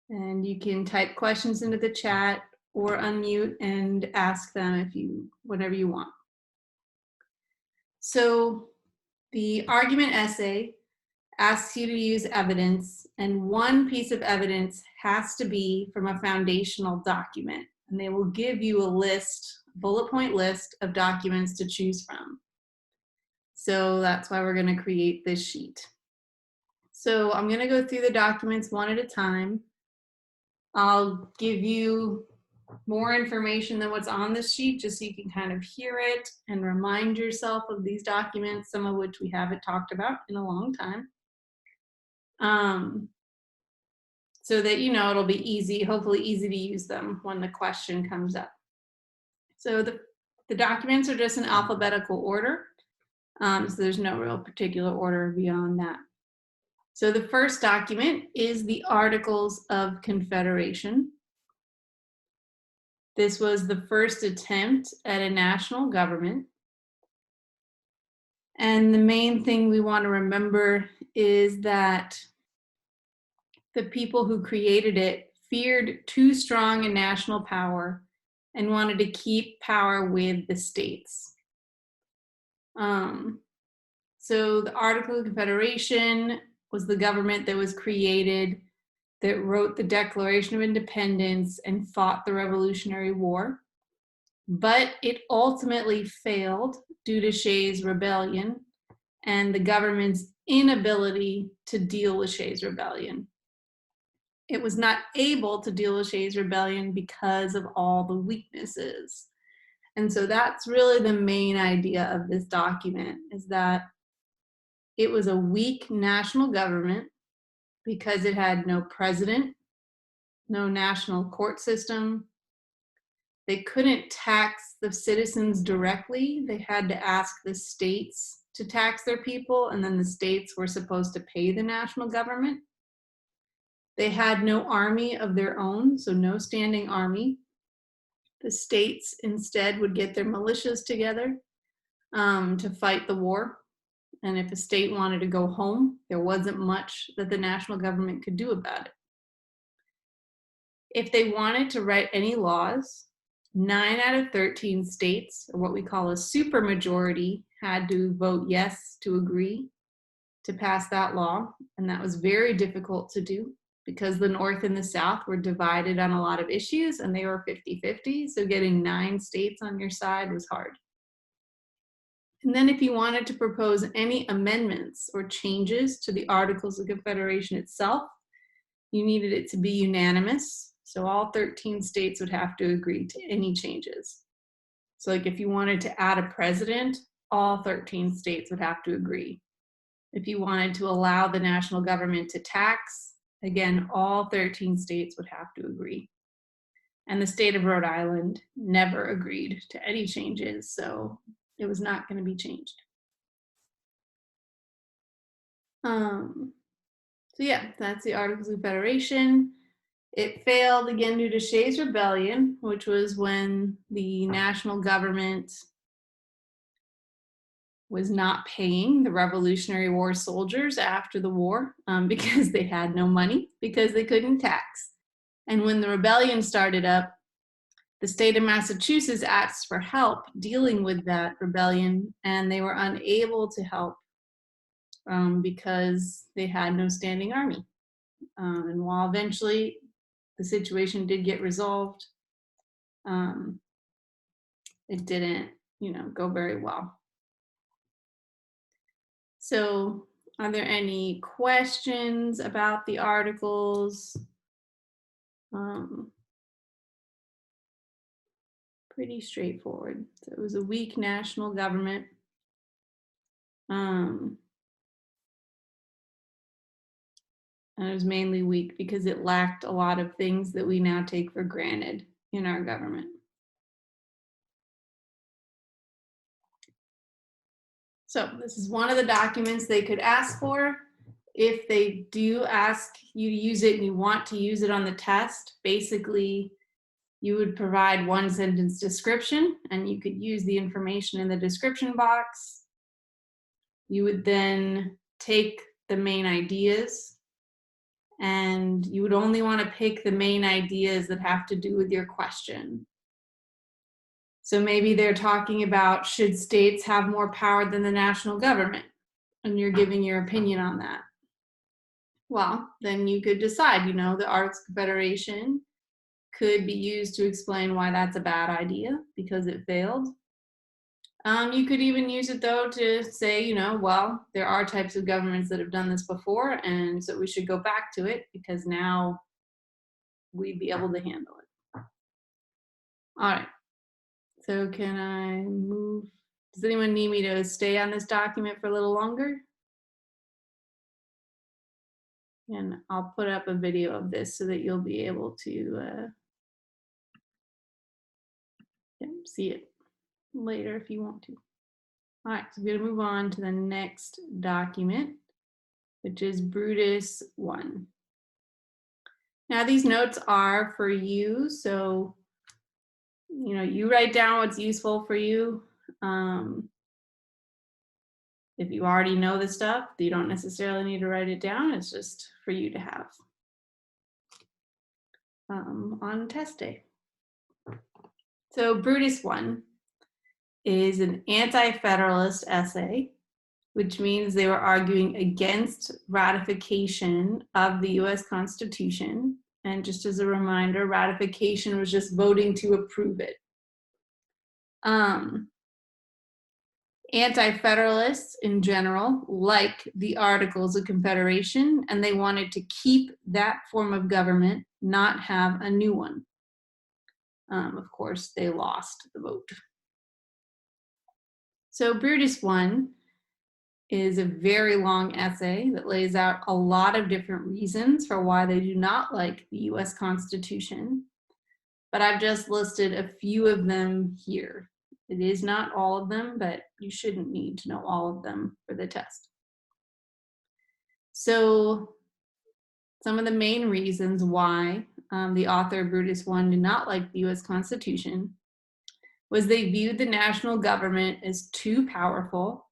And you can type questions into the chat or unmute and ask them whenever you want. So the argument essay asks you to use evidence, and one piece of evidence has to be from a foundational document. And they will give you a bullet point list of documents to choose from. So that's why we're going to create this sheet. So I'm going to go through the documents one at a time. I'll give you more information than what's on this sheet just so you can kind of hear it and remind yourself of these documents, some of which we haven't talked about in a long time. So that it'll be easy, hopefully easy to use them when the question comes up. So the documents are just in alphabetical order. So there's no real particular order beyond that. So the first document is the Articles of Confederation. This was the first attempt at a national government. And the main thing we want to remember is that the people who created it feared too strong a national power and wanted to keep power with the states. So the Articles of Confederation was the government that was created that wrote the Declaration of Independence and fought the Revolutionary War. But it ultimately failed due to Shays' Rebellion and the government's inability to deal with Shays' Rebellion. It was not able to deal with Shays' Rebellion because of all the weaknesses. And so that's really the main idea of this document, is that it was a weak national government because it had no president, no national court system. They couldn't tax the citizens directly. They had to ask the states to tax their people, and then the states were supposed to pay the national government. They had no army of their own, so no standing army. The states instead would get their militias together to fight the war. And if a state wanted to go home, there wasn't much that the national government could do about it. If they wanted to write any laws, 9 out of 13 states, or what we call a supermajority, had to vote yes to agree to pass that law. And that was very difficult to do because the North and the South were divided on a lot of issues and they were 50-50. So getting 9 states on your side was hard. And then if you wanted to propose any amendments or changes to the Articles of Confederation itself, you needed it to be unanimous. So all 13 states would have to agree to any changes. So like if you wanted to add a president, all 13 states would have to agree. If you wanted to allow the national government to tax, again, all 13 states would have to agree. And the state of Rhode Island never agreed to any changes, so it was not going to be changed. So yeah, that's the Articles of Confederation. It failed again due to Shays' Rebellion, which was when the national government was not paying the Revolutionary War soldiers after the war because they had no money, because they couldn't tax. And when the rebellion started up, the state of Massachusetts asked for help dealing with that rebellion, and they were unable to help because they had no standing army. And while eventually the situation did get resolved, it didn't, go very well. So are there any questions about the articles? Pretty straightforward. So it was a weak national government. And it was mainly weak because it lacked a lot of things that we now take for granted in our government. So this is one of the documents they could ask for. If they do ask you to use it and you want to use it on the test, basically you would provide 1-sentence description and you could use the information in the description box. You would then take the main ideas and you would only want to pick the main ideas that have to do with your question. So maybe they're talking about, should states have more power than the national government? And you're giving your opinion on that. Well, then you could decide, the Articles of Confederation could be used to explain why that's a bad idea because it failed. You could even use it, though, to say, well, there are types of governments that have done this before, and so we should go back to it because now we'd be able to handle it. All right. So can I move? Does anyone need me to stay on this document for a little longer? And I'll put up a video of this so that you'll be able to see it later if you want to. All right, so we're going to move on to the next document, which is Brutus 1. Now these notes are for you, so you write down what's useful for you. If you already know the stuff, you don't necessarily need to write it down. It's just for you to have on test day. So Brutus 1 is an anti-federalist essay, which means they were arguing against ratification of the US Constitution. And just as a reminder, ratification was just voting to approve it. Anti-federalists in general like the Articles of Confederation, and they wanted to keep that form of government, not have a new one. Of course, they lost the vote. So Brutus 1 is a very long essay that lays out a lot of different reasons for why they do not like the US Constitution, but I've just listed a few of them here. It is not all of them, but you shouldn't need to know all of them for the test. So some of the main reasons why the author of Brutus 1 did not like the US Constitution was they viewed the national government as too powerful,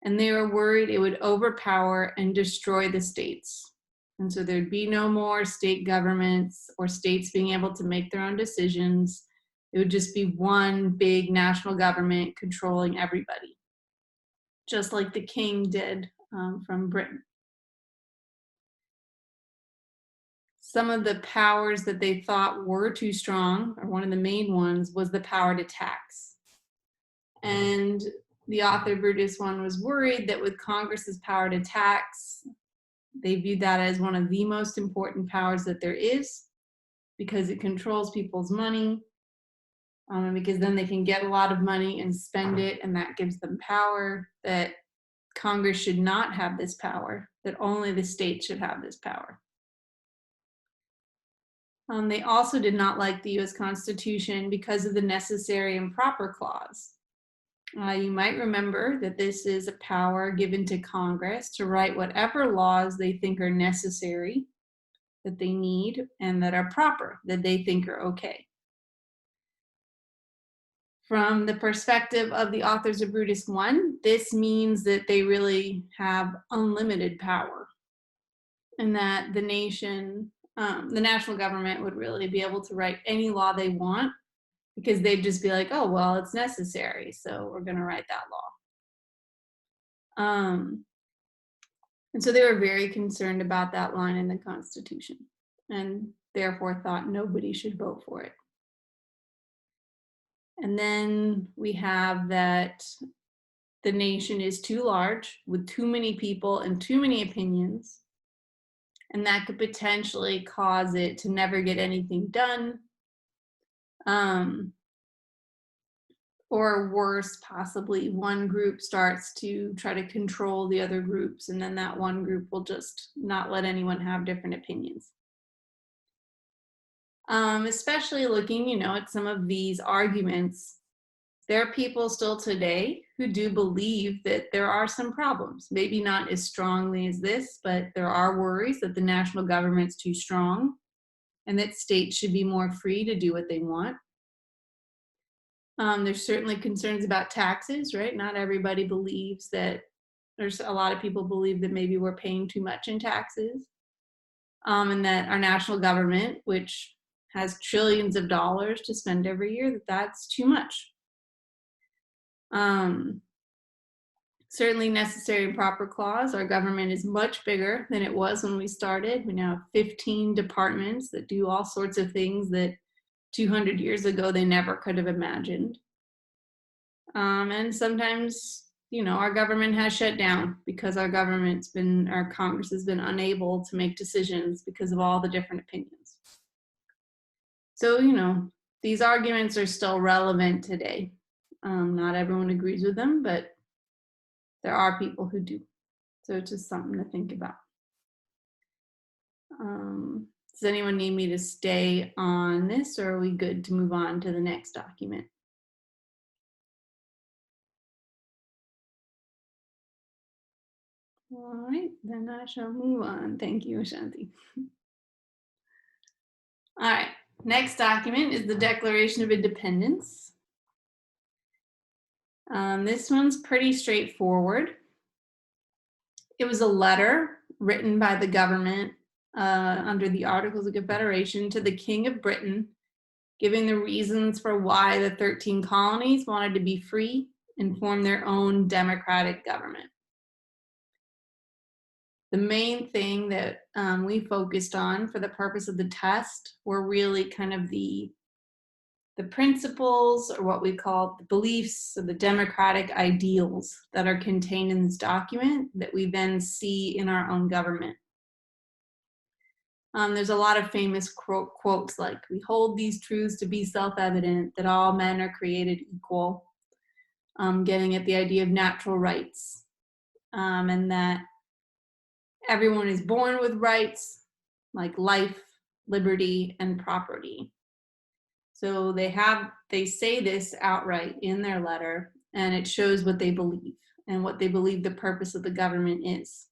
and they were worried it would overpower and destroy the states. And so there'd be no more state governments or states being able to make their own decisions. It would just be one big national government controlling everybody, just like the king did from Britain. Some of the powers that they thought were too strong, or one of the main ones, was the power to tax. And the author of Brutus 1 was worried that with Congress's power to tax, they viewed that as one of the most important powers that there is, because it controls people's money, because then they can get a lot of money and spend it, and that gives them power, that Congress should not have this power, that only the states should have this power. They also did not like the US Constitution because of the necessary and proper clause. You might remember that this is a power given to Congress to write whatever laws they think are necessary, that they need, and that are proper, that they think are okay. From the perspective of the authors of Brutus 1, this means that they really have unlimited power, and that the nation, the national government would really be able to write any law they want, because they'd just be like, oh, well, it's necessary, so we're going to write that law. And so they were very concerned about that line in the Constitution, and therefore thought nobody should vote for it. And then we have that the nation is too large, with too many people and too many opinions, and that could potentially cause it to never get anything done. Or worse, possibly one group starts to try to control the other groups, and then that one group will just not let anyone have different opinions. Especially looking, at some of these arguments, there are people still today who do believe that there are some problems, maybe not as strongly as this, but there are worries that the national government's too strong and that states should be more free to do what they want. There's certainly concerns about taxes, right? Not everybody believes that, there's a lot of people believe that maybe we're paying too much in taxes. and that our national government, which has trillions of dollars to spend every year, that's too much. Certainly necessary and proper clause. Our government is much bigger than it was when we started. We now have 15 departments that do all sorts of things that 200 years ago they never could have imagined. And sometimes, our government has shut down because our Congress has been unable to make decisions because of all the different opinions. So, these arguments are still relevant today. Not everyone agrees with them, but there are people who do. So it's just something to think about. Does anyone need me to stay on this, or are we good to move on to the next document? All right, then I shall move on. Thank you, Ashanti. All right, next document is the Declaration of Independence. This one's pretty straightforward. It was a letter written by the government under the Articles of Confederation to the King of Britain, giving the reasons for why the 13 colonies wanted to be free and form their own democratic government. The main thing that we focused on for the purpose of the test were really kind of the principles, or what we call the beliefs, or the democratic ideals that are contained in this document that we then see in our own government. There's a lot of famous quotes like, "We hold these truths to be self-evident, that all men are created equal," getting at the idea of natural rights, and that everyone is born with rights like life, liberty, and property. So they say this outright in their letter, and it shows what they believe and what they believe the purpose of the government is.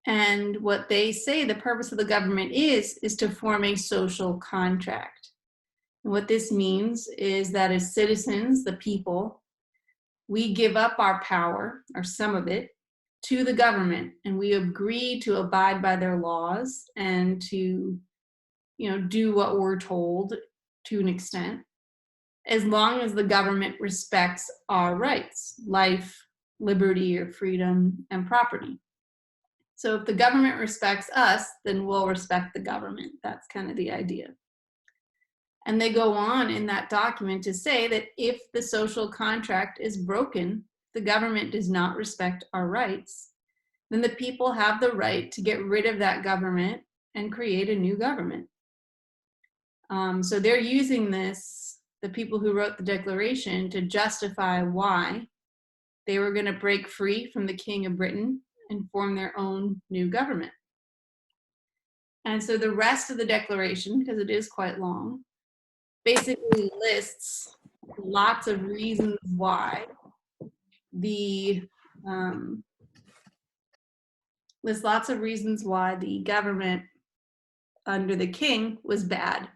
And what they say the purpose of the government is to form a social contract. And what this means is that as citizens, the people, we give up our power, or some of it, to the government, and we agree to abide by their laws and to, do what we're told to an extent, as long as the government respects our rights, life, liberty, or freedom, and property. So if the government respects us, then we'll respect the government. That's kind of the idea. And they go on in that document to say that if the social contract is broken, the government does not respect our rights, then the people have the right to get rid of that government and create a new government. So they're using this, the people who wrote the Declaration, to justify why they were going to break free from the King of Britain and form their own new government. And so the rest of the Declaration, because it is quite long, basically lists lots of reasons why the government under the king was bad.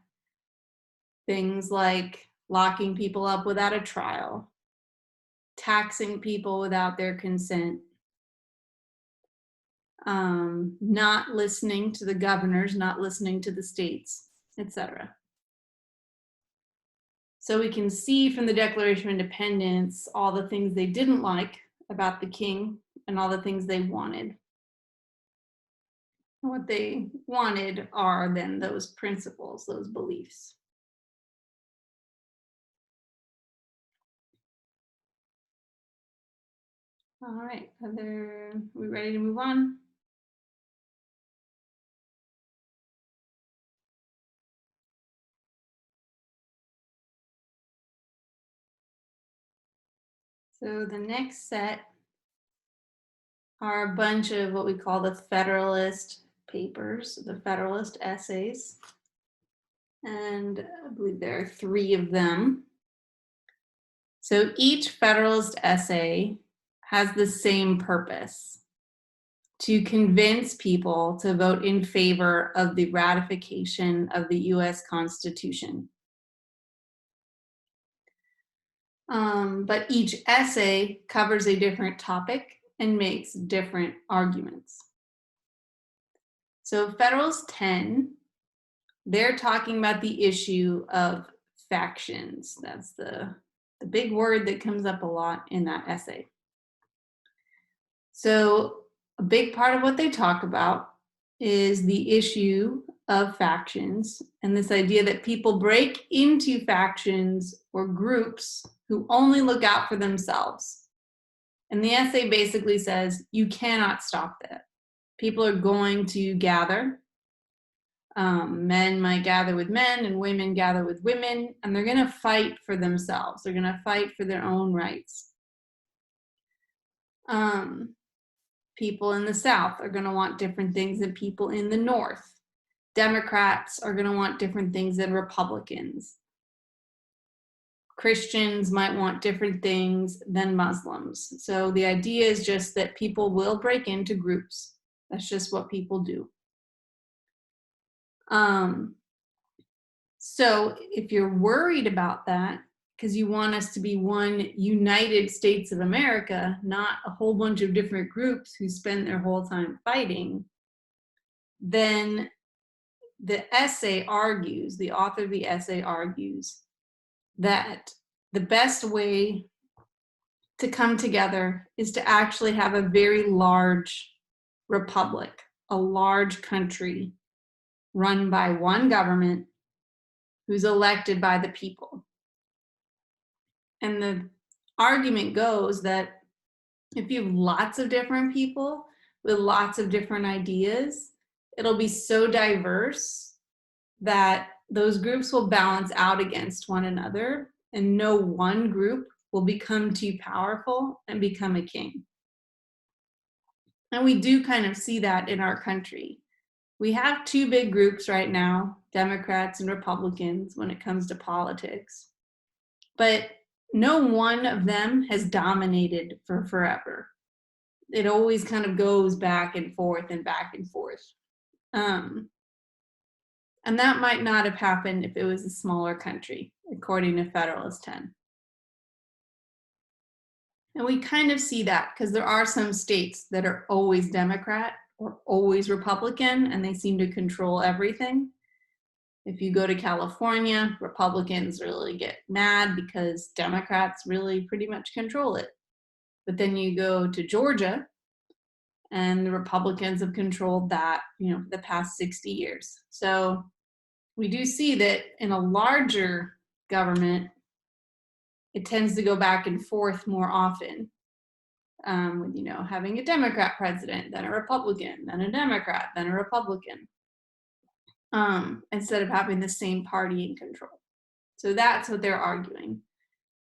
Things like locking people up without a trial, taxing people without their consent, not listening to the governors, not listening to the states, etc. So we can see from the Declaration of Independence all the things they didn't like about the king and all the things they wanted. And what they wanted are then those principles, those beliefs. All right, are we ready to move on? So the next set are a bunch of what we call the Federalist Papers, the Federalist Essays. And I believe there are 3 of them. So each Federalist essay has the same purpose: to convince people to vote in favor of the ratification of the US Constitution. But each essay covers a different topic and makes different arguments. So Federalist 10, they're talking about the issue of factions. That's the big word that comes up a lot in that essay. So a big part of what they talk about is the issue of factions and this idea that people break into factions or groups who only look out for themselves. And the essay basically says you cannot stop that. People are going to gather. Men might gather with men and women gather with women, and they're going to fight for themselves. They're going to fight for their own rights. People in the South are going to want different things than people in the North. Democrats are going to want different things than Republicans. Christians might want different things than Muslims. So the idea is just that people will break into groups. That's just what people do. So if you're worried about that, because you want us to be one United States of America, not a whole bunch of different groups who spend their whole time fighting, then the essay argues, the author of the essay argues, that the best way to come together is to actually have a very large republic, a large country run by one government who's elected by the people. And the argument goes that if you have lots of different people with lots of different ideas, it'll be so diverse that those groups will balance out against one another, and no one group will become too powerful and become a king. And we do kind of see that in our country. We have two big groups right now, Democrats and Republicans, when it comes to politics. But no one of them has dominated for forever. It always kind of goes back and forth and back and forth. And that might not have happened if it was a smaller country, according to Federalist 10. And we kind of see that because there are some states that are always Democrat or always Republican, and they seem to control everything. If you go to California, Republicans really get mad because Democrats really pretty much control it. But then you go to Georgia, and the Republicans have controlled that, for the past 60 years. So we do see that in a larger government, it tends to go back and forth more often. With, having a Democrat president, then a Republican, then a Democrat, then a Republican. Instead of having the same party in control. So that's what they're arguing.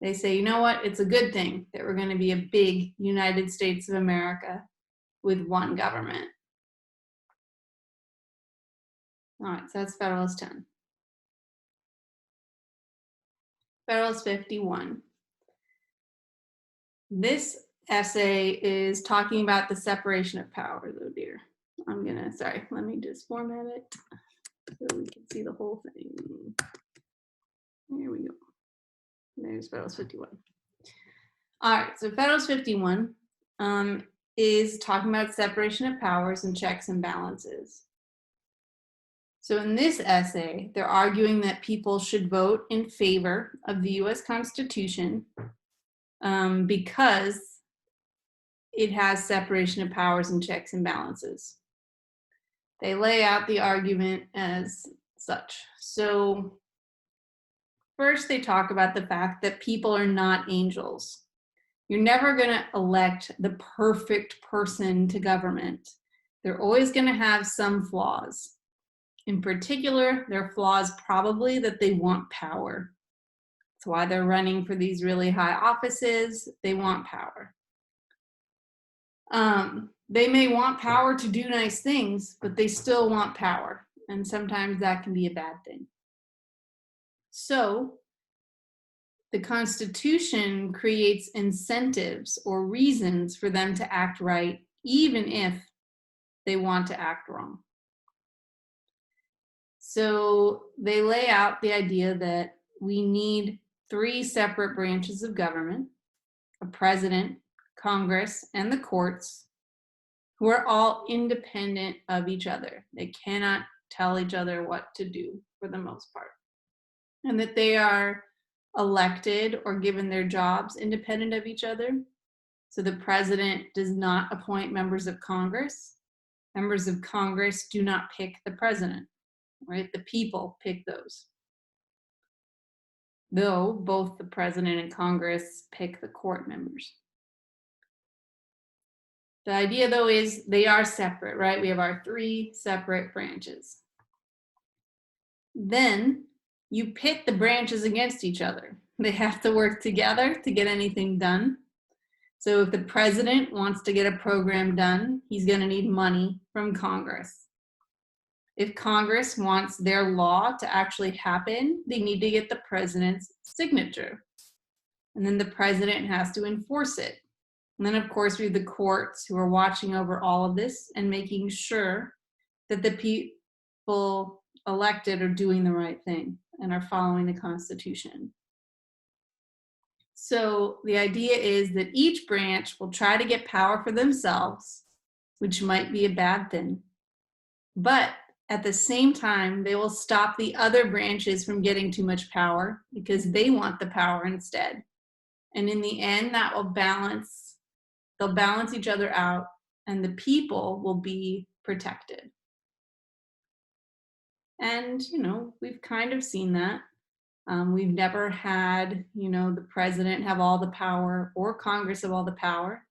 They say, you know what, it's a good thing that we're going to be a big United States of America with one government. All right, so that's Federalist 10. Federalist 51. This essay is talking about the separation of powers. Oh dear. Let me just format it so we can see the whole thing. Here we go. There's Federalist 51. All right, so Federalist 51 is talking about separation of powers and checks and balances. So in this essay, they're arguing that people should vote in favor of the US Constitution because it has separation of powers and checks and balances. They lay out the argument as such. So first, they talk about the fact that people are not angels. You're never going to elect the perfect person to government. They're always going to have some flaws. In particular, their flaws probably that they want power. That's why they're running for these really high offices. They want power. They may want power to do nice things, but they still want power. And sometimes that can be a bad thing. So the Constitution creates incentives or reasons for them to act right, even if they want to act wrong. So they lay out the idea that we need 3 separate branches of government: a president, Congress, and the courts, who are all independent of each other. They cannot tell each other what to do for the most part. And that they are elected or given their jobs independent of each other. So the president does not appoint members of Congress. Members of Congress do not pick the president, right? The people pick those. Though both the president and Congress pick the court members. The idea, though, is they are separate, right? We have our 3 separate branches. Then you pit the branches against each other. They have to work together to get anything done. So if the president wants to get a program done, he's going to need money from Congress. If Congress wants their law to actually happen, they need to get the president's signature. And then the president has to enforce it. And then, of course, we have the courts who are watching over all of this and making sure that the people elected are doing the right thing and are following the Constitution. So the idea is that each branch will try to get power for themselves, which might be a bad thing. But at the same time, they will stop the other branches from getting too much power because they want the power instead. And in the end, that will balance, they'll balance each other out, and the people will be protected. And, we've kind of seen that. We've never had, the president have all the power or Congress have all the power.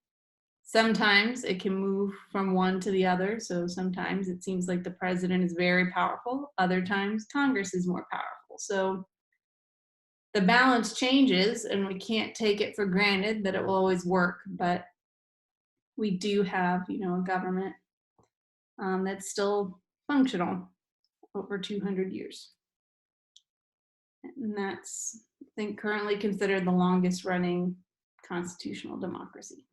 Sometimes it can move from one to the other. So sometimes it seems like the president is very powerful. Other times Congress is more powerful. So the balance changes, and we can't take it for granted that it will always work. But we do have, a government that's still functional over 200 years. And that's, I think, currently considered the longest running constitutional democracy.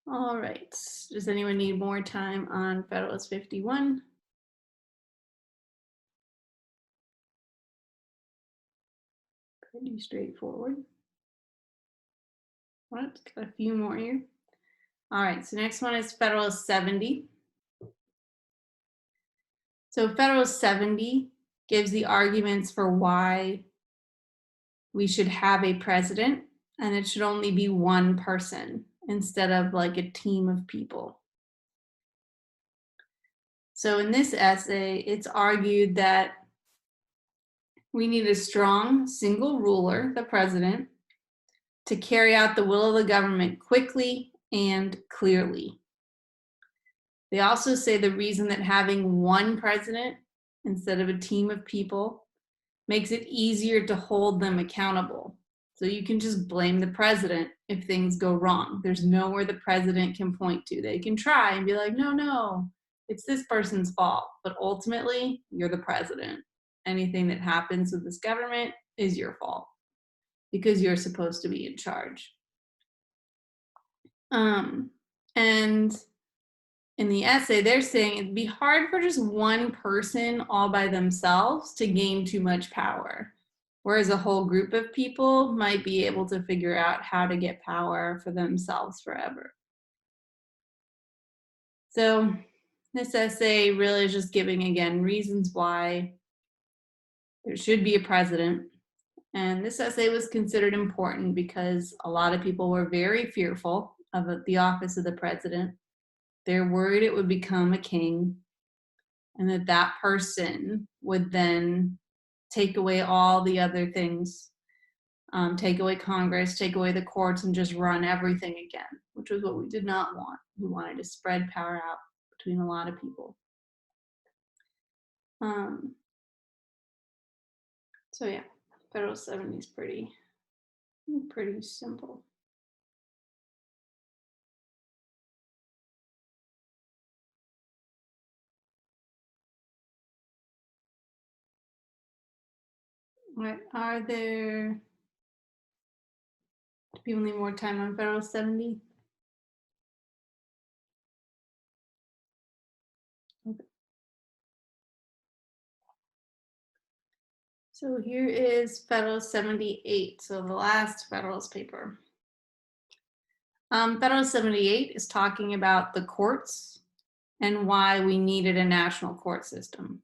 All right, does anyone need more time on Federalist 51? Pretty straightforward. What? Got a few more here. All right, so next one is Federalist 70. So Federalist 70 gives the arguments for why we should have a president, and it should only be one person instead of like a team of people. So in this essay, it's argued that we need a strong single ruler, the president, to carry out the will of the government quickly and clearly. They also say the reason that having one president instead of a team of people makes it easier to hold them accountable. So you can just blame the president if things go wrong. There's nowhere the president can point to. They can try and be like, no, it's this person's fault. But ultimately, you're the president. Anything that happens with this government is your fault because you're supposed to be in charge. And in the essay, they're saying it'd be hard for just one person all by themselves to gain too much power, whereas a whole group of people might be able to figure out how to get power for themselves forever. So this essay really is just giving, again, reasons why there should be a president. And this essay was considered important because a lot of people were very fearful of the office of the president. They're worried it would become a king, and that person would then take away all the other things, take away Congress, take away the courts, and just run everything again, which was what we did not want. We wanted to spread power out between a lot of people. So yeah, Federal 70 is pretty simple. What are there? Do people need more time on Federal 70? Okay. So here is Federal 78, so the last Federalist paper. Federal 78 is talking about the courts and why we needed a national court system.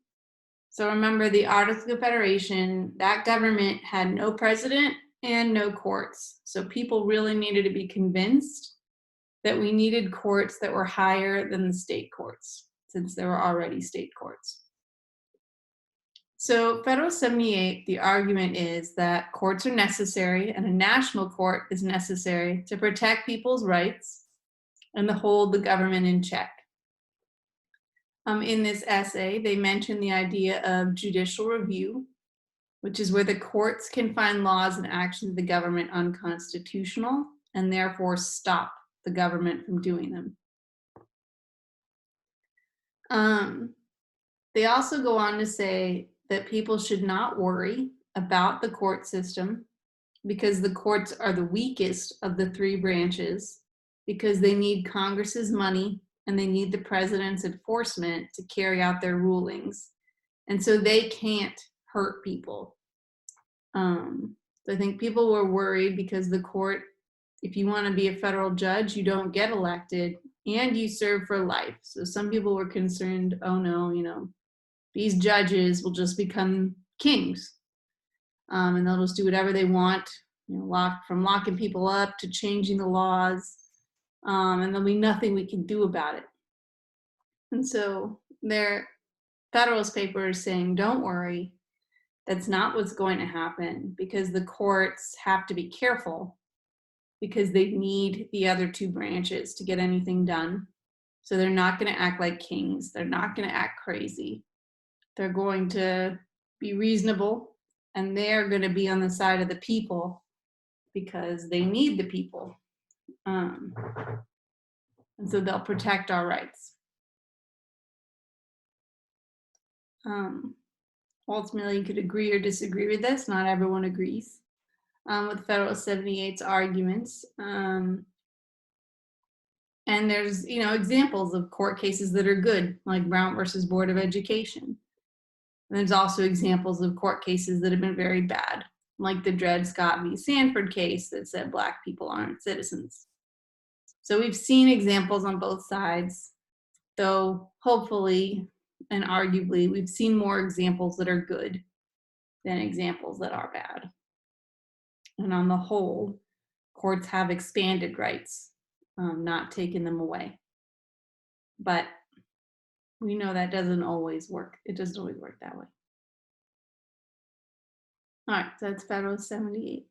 So remember the Articles of Confederation, that government had no president and no courts. So people really needed to be convinced that we needed courts that were higher than the state courts, since there were already state courts. So Federal 78, the argument is that courts are necessary and a national court is necessary to protect people's rights and to hold the government in check. In this essay, they mention the idea of judicial review, which is where the courts can find laws and actions of the government unconstitutional and therefore stop the government from doing them. They also go on to say that people should not worry about the court system because the courts are the weakest of the three branches because they need Congress's money and they need the president's enforcement to carry out their rulings. And so they can't hurt people. I think people were worried because the court, if you want to be a federal judge, you don't get elected and you serve for life. So some people were concerned, oh no, these judges will just become kings and they'll just do whatever they want, from locking people up to changing the laws, and there'll be nothing we can do about it. And so their Federalist paper is saying, don't worry, that's not what's going to happen because the courts have to be careful because they need the other two branches to get anything done. So they're not going to act like kings. They're not going to act crazy. They're going to be reasonable and they're going to be on the side of the people because they need the people. And so they'll protect our rights. Ultimately, you could agree or disagree with this. Not everyone agrees with Federal 78's arguments. And there's, examples of court cases that are good, like Brown versus Board of Education. And there's also examples of court cases that have been very bad, like the Dred Scott v. Sanford case that said Black people aren't citizens. So we've seen examples on both sides, though hopefully and arguably we've seen more examples that are good than examples that are bad. And on the whole, courts have expanded rights, not taken them away. But we know that doesn't always work. It doesn't always work that way. All right, so that's Federal 78.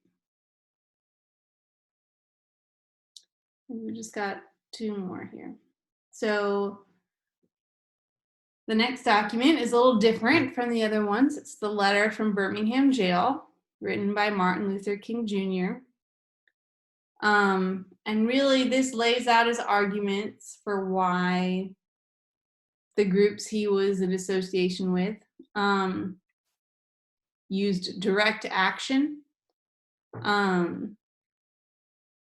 And we just got two more here. So the next document is a little different from the other ones. It's the letter from Birmingham jail, written by Martin Luther King Jr. And really this lays out his arguments for why the groups he was in association with used direct action,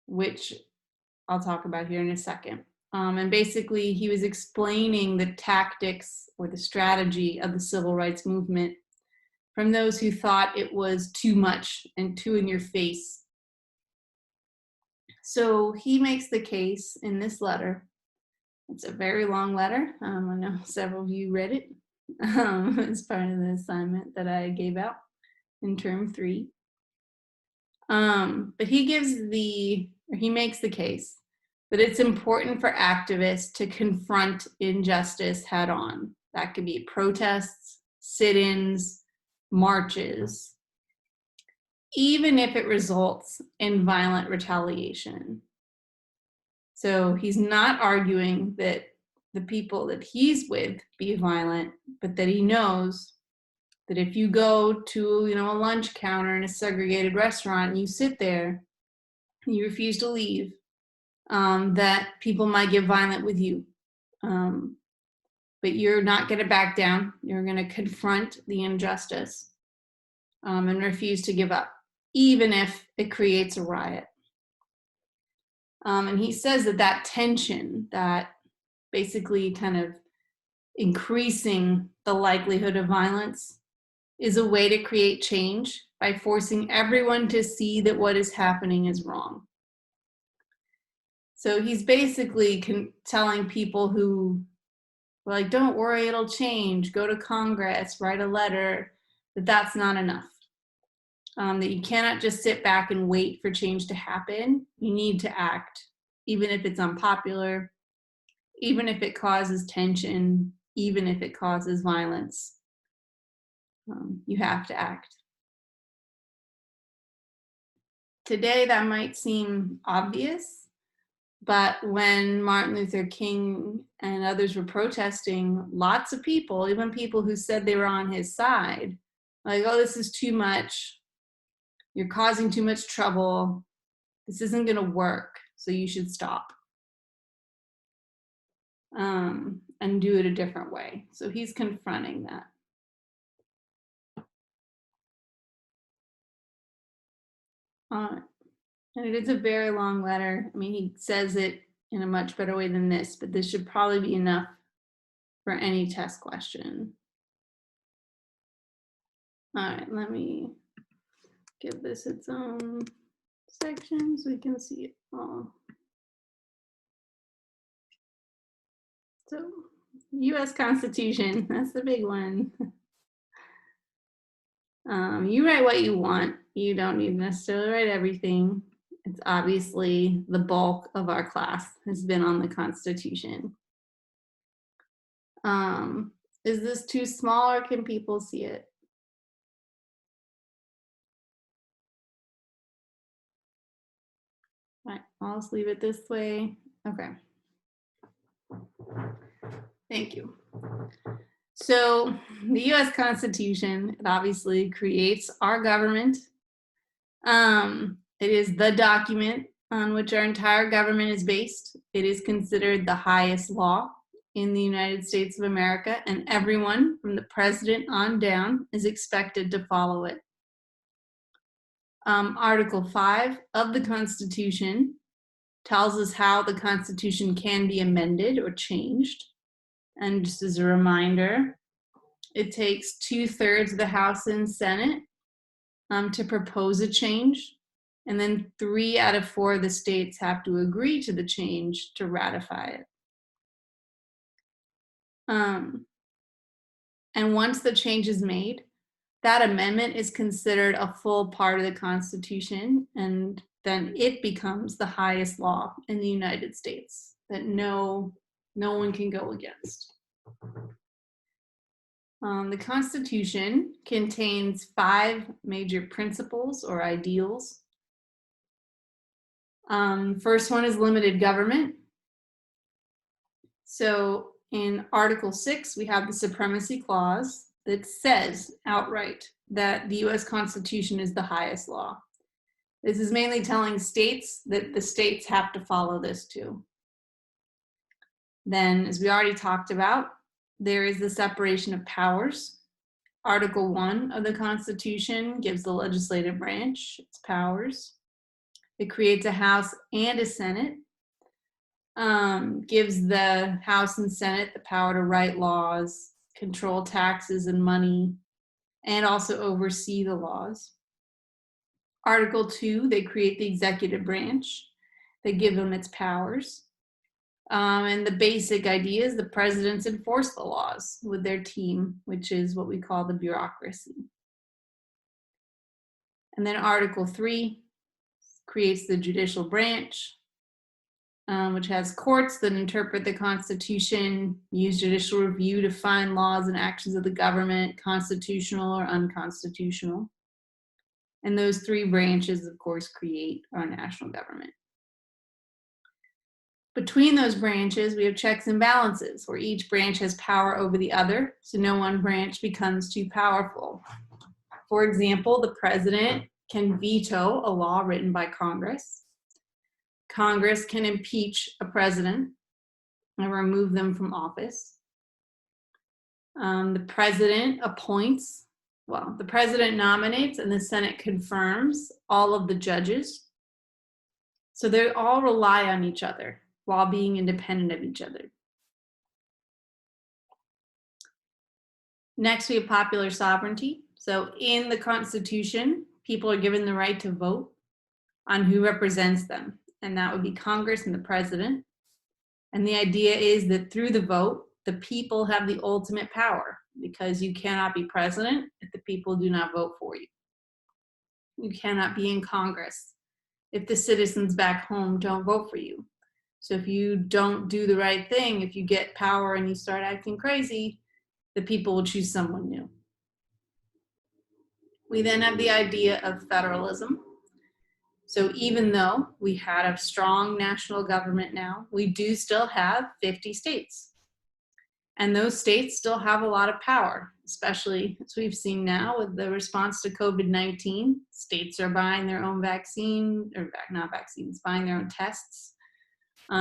which I'll talk about here in a second. And basically he was explaining the tactics or the strategy of the civil rights movement from those who thought it was too much and too in your face. So he makes the case in this letter. It's a very long letter. I know several of you read it as part of the assignment that I gave out in term 3. But he makes the case that it's important for activists to confront injustice head on. That could be protests, sit-ins, marches, even if it results in violent retaliation. So he's not arguing that the people that he's with be violent, but that he knows that if you go to, a lunch counter in a segregated restaurant and you sit there and you refuse to leave, that people might get violent with you. But you're not going to back down. You're going to confront the injustice and refuse to give up, even if it creates a riot. And he says that tension, that basically kind of increasing the likelihood of violence, is a way to create change by forcing everyone to see that what is happening is wrong. So he's basically telling people who are like, don't worry, it'll change, go to Congress, write a letter, that that's not enough. That you cannot just sit back and wait for change to happen. You need to act, even if it's unpopular, even if it causes tension, even if it causes violence. You have to act. Today, that might seem obvious, but when Martin Luther King and others were protesting, lots of people, even people who said they were on his side, like, oh, this is too much. You're causing too much trouble. This isn't going to work, so you should stop. And do it a different way. So he's confronting that. And it is a very long letter. I mean, he says it in a much better way than this, but this should probably be enough for any test question. All right, let me give this its own section so we can see it all. So, US Constitution, that's the big one. You write what you want. You don't need to necessarily write everything. It's obviously the bulk of our class has been on the Constitution. Is this too small or can people see it? All right, I'll just leave it this way. Okay. Thank you. So the US Constitution, it obviously creates our government. It is the document on which our entire government is based. It is considered the highest law in the United States of America, and everyone from the president on down is expected to follow it. Article 5 of the Constitution tells us how the Constitution can be amended or changed. And just as a reminder, it takes 2/3 of the House and Senate to propose a change. And then 3 out of 4 of the states have to agree to the change to ratify it. And once the change is made, that amendment is considered a full part of the Constitution, and then it becomes the highest law in the United States that no one can go against. The Constitution contains 5 major principles or ideals. First one is limited government. So in Article 6, we have the Supremacy Clause that says outright that the US Constitution is the highest law. This is mainly telling states that the states have to follow this too. Then, as we already talked about, there is the separation of powers. Article 1 of the Constitution gives the legislative branch its powers. It creates a House and a Senate, gives the House and Senate the power to write laws, control taxes and money, and also oversee the laws. Article 2, they create the executive branch. They give them its powers. And the basic idea is the presidents enforce the laws with their team, which is what we call the bureaucracy. And then Article 3 creates the judicial branch, which has courts that interpret the Constitution, use judicial review to find laws and actions of the government constitutional or unconstitutional. And those 3 branches, of course, create our national government. Between those branches, we have checks and balances, where each branch has power over the other, so no one branch becomes too powerful. For example, the president can veto a law written by Congress. Congress can impeach a president and remove them from office. The president the president nominates and the Senate confirms all of the judges. So they all rely on each other while being independent of each other. Next, we have popular sovereignty. So in the Constitution, people are given the right to vote on who represents them. and that would be Congress and the president. And the idea is that through the vote, the people have the ultimate power, because you cannot be president if the people do not vote for you. You cannot be in Congress if the citizens back home don't vote for you. So if you don't do the right thing, if you get power and you start acting crazy, the people will choose someone new. We then have the idea of federalism. So even though we had a strong national government now, we do still have 50 states. And those states still have a lot of power, especially as we've seen now with the response to COVID-19. States are buying their own vaccine, or not vaccines, buying their own tests.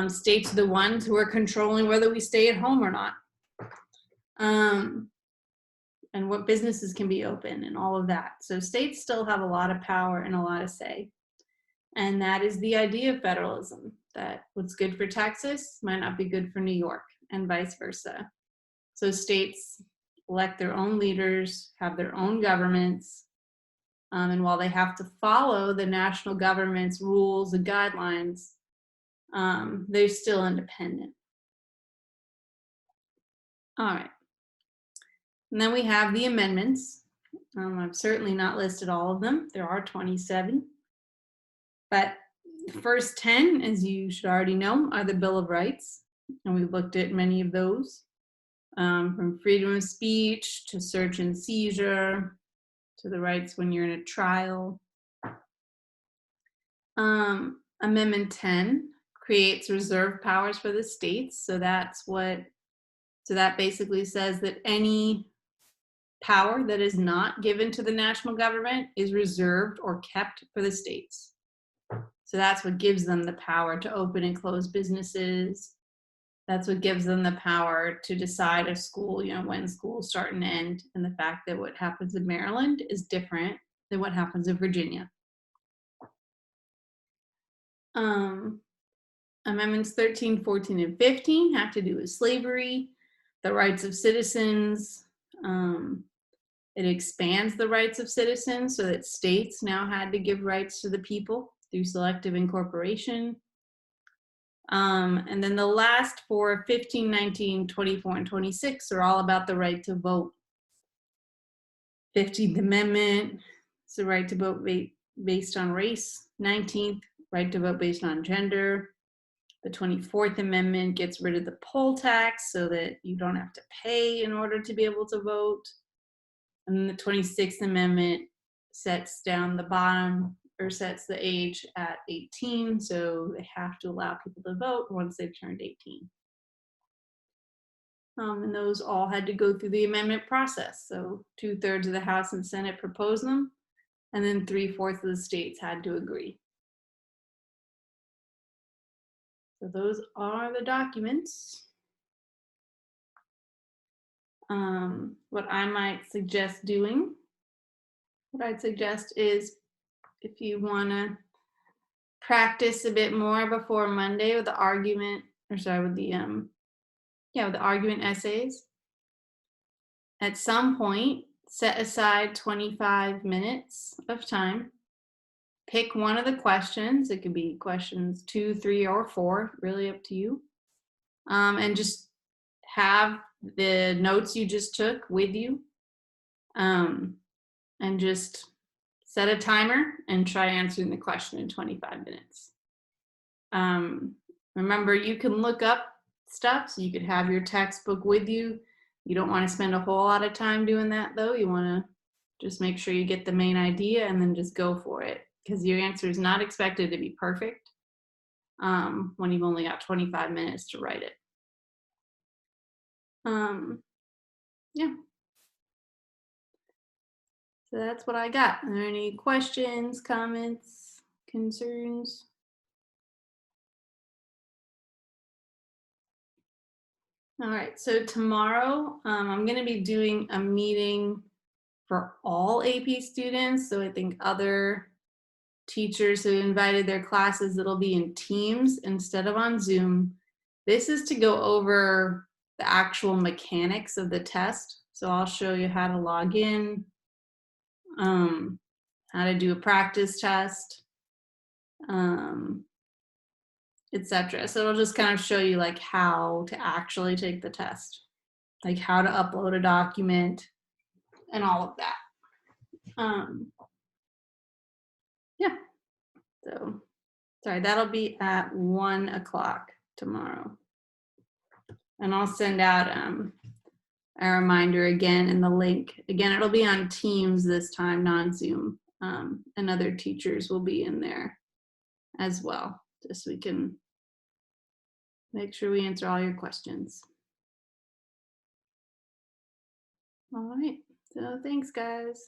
States are the ones who are controlling whether we stay at home or not. And what businesses can be open and all of that. So states still have a lot of power and a lot of say. And that is the idea of federalism, that what's good for Texas might not be good for New York, and vice versa. So states elect their own leaders, have their own governments, and while they have to follow the national government's rules and guidelines, they're still independent. All right. And then we have the amendments. I've certainly not listed all of them. There are 27. But the first 10, as you should already know, are the Bill of Rights. And we've looked at many of those, from freedom of speech to search and seizure to the rights when you're in a trial. Amendment 10 creates reserve powers for the states. So that basically says that any power that is not given to the national government is reserved or kept for the states. So that's what gives them the power to open and close businesses. That's what gives them the power to decide a school, when schools start and end, and the fact that what happens in Maryland is different than what happens in Virginia. Amendments 13, 14, and 15 have to do with slavery, the rights of citizens. It expands the rights of citizens so that states now had to give rights to the people through selective incorporation. And then the last four, 15, 19, 24, and 26 are all about the right to vote. 15th Amendment is the right to vote based on race. 19th, right to vote based on gender. The 24th Amendment gets rid of the poll tax so that you don't have to pay in order to be able to vote. And then the 26th Amendment sets down the bottom, or sets the age at 18, so they have to allow people to vote once they've turned 18. And those all had to go through the amendment process. So 2/3 of the House and Senate proposed them, and then 3/4 of the states had to agree. So those are the documents. What I might suggest doing, what I'd suggest is, if you want to practice a bit more before Monday with the argument, with the argument essays, at some point, set aside 25 minutes of time. Pick one of the questions. It could be questions 2, 3, or 4, really up to you. And just have the notes you just took with you. And just set a timer and try answering the question in 25 minutes. Remember, you can look up stuff, so you could have your textbook with you. You don't want to spend a whole lot of time doing that, though. You want to just make sure you get the main idea and then just go for it, because your answer is not expected to be perfect when you've only got 25 minutes to write it. Yeah. So that's what I got. Are there any questions, comments, concerns? All right, so tomorrow I'm going to be doing a meeting for all AP students. So I think other teachers who invited their classes, it'll be in Teams instead of on Zoom. This is to go over the actual mechanics of the test. So I'll show you how to log in, how to do a practice test, etc. So it'll just kind of show you like how to actually take the test, like how to upload a document and all of that. Yeah, so sorry, that'll be at 1 o'clock tomorrow. And I'll send out a reminder again in the link. Again, it'll be on Teams this time, non-Zoom, and other teachers will be in there as well, just so we can make sure we answer all your questions. All right, so thanks guys.